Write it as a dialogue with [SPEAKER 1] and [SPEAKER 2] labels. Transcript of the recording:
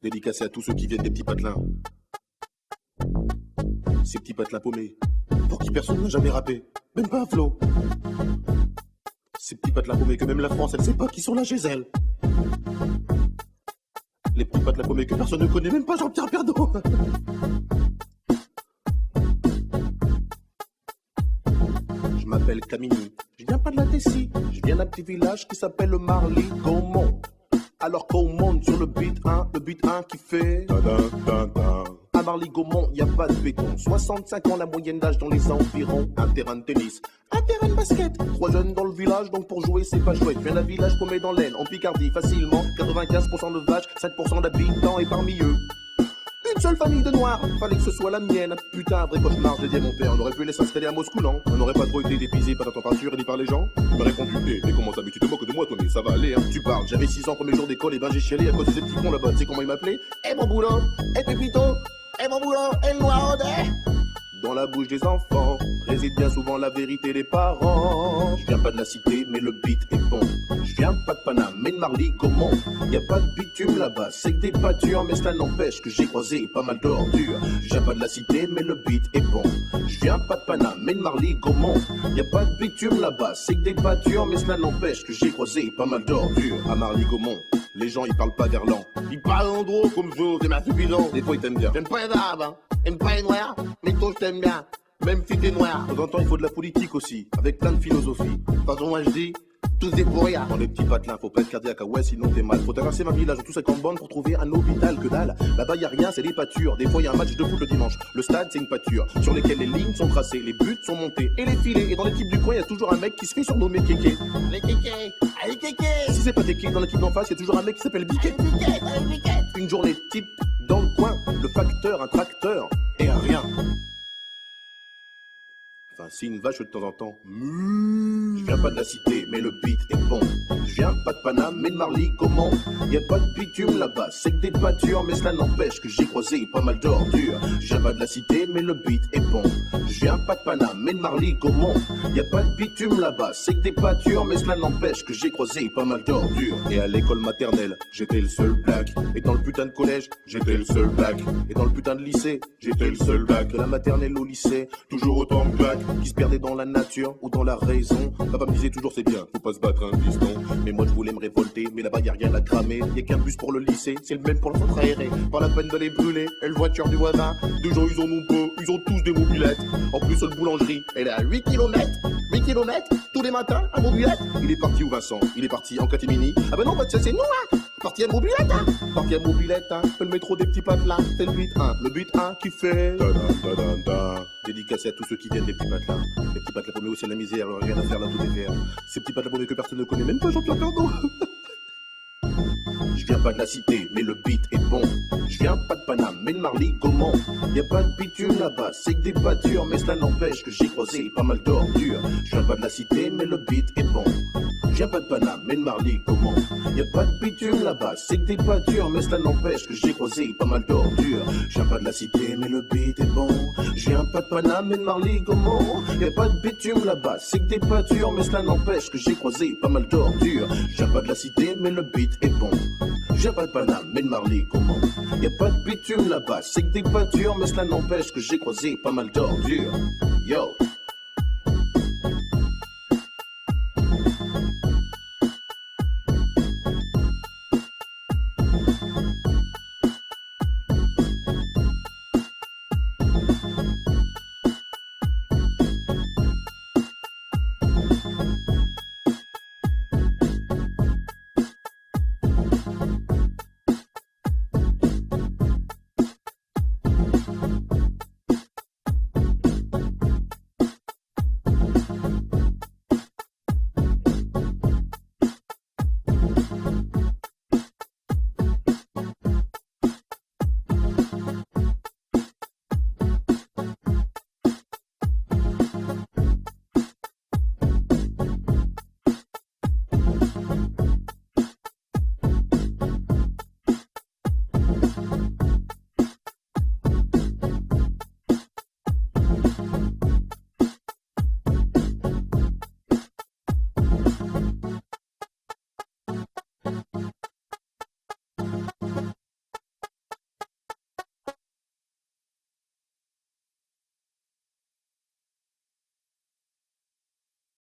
[SPEAKER 1] Dédicacé à tous ceux qui viennent des petits patelins. Ces petits patelins paumés, pour qui personne n'a jamais rappé, même pas un flow. Ces petits patelins paumés que même la France, elle sait pas qui sont là chez elle. Les petits patelins paumés que personne ne connaît, même pas Jean-Pierre Pernaut. Je m'appelle Camini, je viens pas de la Tessie, je viens d'un petit village qui s'appelle le Marly-Gaumont. Alors qu'on monte sur le beat 1 qui fait à Marly-Gaumont, y a pas de béton. 65 ans la moyenne d'âge dans les environs. Un terrain de tennis, un terrain de basket. 3 jeunes dans le village, donc pour jouer c'est pas chouette. Viens d'un village paumé dans l'aine, en Picardie, facilement. 95% de vaches, 5% d'habitants, et parmi eux une seule famille de noirs, fallait que ce soit la mienne. Putain, un vrai cauchemar, j'ai dit à mon père. On aurait pu les s'installer à Moscou, non? On n'aurait pas trop été dépisé par la température et ni par les gens. Il m'a répondu, mais comment ça? Mais tu te moques de moi, Tony, ça va aller, hein. Tu parles, j'avais 6 ans, premier jour d'école, et ben j'ai chialé à cause de ces petits cons là-bas. Tu sais comment ils m'appelaient? Eh mon boulot, eh Pépito, eh mon boulot, eh le noir dans la bouche des enfants réside bien souvent la vérité des parents. Je viens pas de la cité, mais le beat est bon. Je viens pas de Paname, mais de Marly-Gaumont. Y a pas de bitume là-bas, c'est que des pâtures, mais cela n'empêche que j'ai croisé pas mal d'ordures. Je viens pas de la cité, mais le beat est bon. Je viens pas de Paname, mais de Marly-Gaumont. Y a pas de bitume là-bas, c'est que des pâtures, mais cela n'empêche que j'ai croisé pas mal d'ordures. À Marly-Gaumont, les gens ils parlent pas verlan. Ils parlent en gros comme je, c'est ma suffisant. Des fois ils t'aiment bien. J'aime pas les arabes, hein. J'aime pas les noirs, mais toi je t'aime bien. Même si t'es noir. De temps en temps il faut de la politique aussi, avec plein de philosophie. De toute façon moi je dis, tous des pourriards. Dans les petits patelins, faut pas être cardiaque, ah ouais, sinon t'es mal. Faut traverser ma village, tous 50 bornes pour trouver un hôpital, que dalle. Là-bas y a rien, c'est des pâtures. Des fois y a un match de foot le dimanche. Le stade c'est une pâture, sur lesquelles les lignes sont tracées, les buts sont montés et les filets. Et dans l'équipe du coin y a toujours un mec qui se fait surnommer Kéké. Les Kéké, allez Kéké. Si c'est pas Kéké, dans l'équipe d'en face y a toujours un mec qui s'appelle Biquet. Une journée type dans le coin, le facteur, un tracteur et un rien. Enfin, si une vache de temps en temps. Je viens pas de la cité, mais le beat est bon. Je viens pas de Paname, mais de Marly-Gaumont. Y a pas de bitume là-bas, c'est que des pâtures, mais cela n'empêche que j'ai croisé pas mal d'ordures. Je viens pas de la cité, mais le beat est bon. Je viens pas de Paname, mais de Marly-Gaumont. Y a pas de bitume là-bas, c'est que des pâtures, mais cela n'empêche que j'ai croisé pas mal d'ordures. Et à l'école maternelle, j'étais le seul black. Et dans le putain de collège, j'étais le seul black. Et dans le putain de lycée, j'étais le seul black. De la maternelle au lycée, toujours autant de black. Qui se perdait dans la nature ou dans la raison. Papa me disait toujours c'est bien, faut pas se battre un piston. Mais moi je voulais me révolter, mais là-bas y a rien à cramer. Y a qu'un bus pour le lycée, c'est le même pour le centre aéré. Pas la peine de les brûler, et le voiture du voisin. Des gens ils en ont peu, ils ont tous des mobilettes. En plus le boulangerie, elle est à 8 km. 8 km, tous les matins, à mobilette. Il est parti où Vincent? Il est parti en catimini. Ah ben non, bah, ça c'est nous hein. Parti à mobilette hein. Parti à mobilette hein. Le métro des petits patelins, c'est le beat 1. Le beat 1 qui fait dédicacé à tous ceux qui viennent des petits patelins. Les petits patelins paumés aussi à la misère, rien à faire là tout est vert. Ces petits patelins paumés que personne ne connaît, même pas Jean-Pierre Pernaut. Je viens pas de la cité, mais le beat est bon. Je viens pas de Paname, mais de Marly-Gaumont. Y a pas de bitume là-bas, c'est que des pâtures, mais cela n'empêche que j'ai croisé pas mal d'ordures. Je viens pas de la cité, mais le beat est bon. Je viens pas de Paname, mais de Marly-Gaumont. Y a pas de bitume là-bas, c'est que des pâtures, mais cela n'empêche que j'ai croisé pas mal d'ordures. Je viens pas de la cité, mais le beat est bon. Je viens pas de Paname, mais de Marly-Gaumont. Y a pas de bitume là-bas, c'est que des pâtures, mais cela n'empêche que j'ai croisé pas mal d'ordures. Je viens pas de la cité, mais le beat est bon. Je viens pas de Paname, mais de Marly-Gaumont. Y a pas de bitume là-bas, c'est que des pâtures, mais cela n'empêche que j'ai croisé pas mal d'ordures. Yo.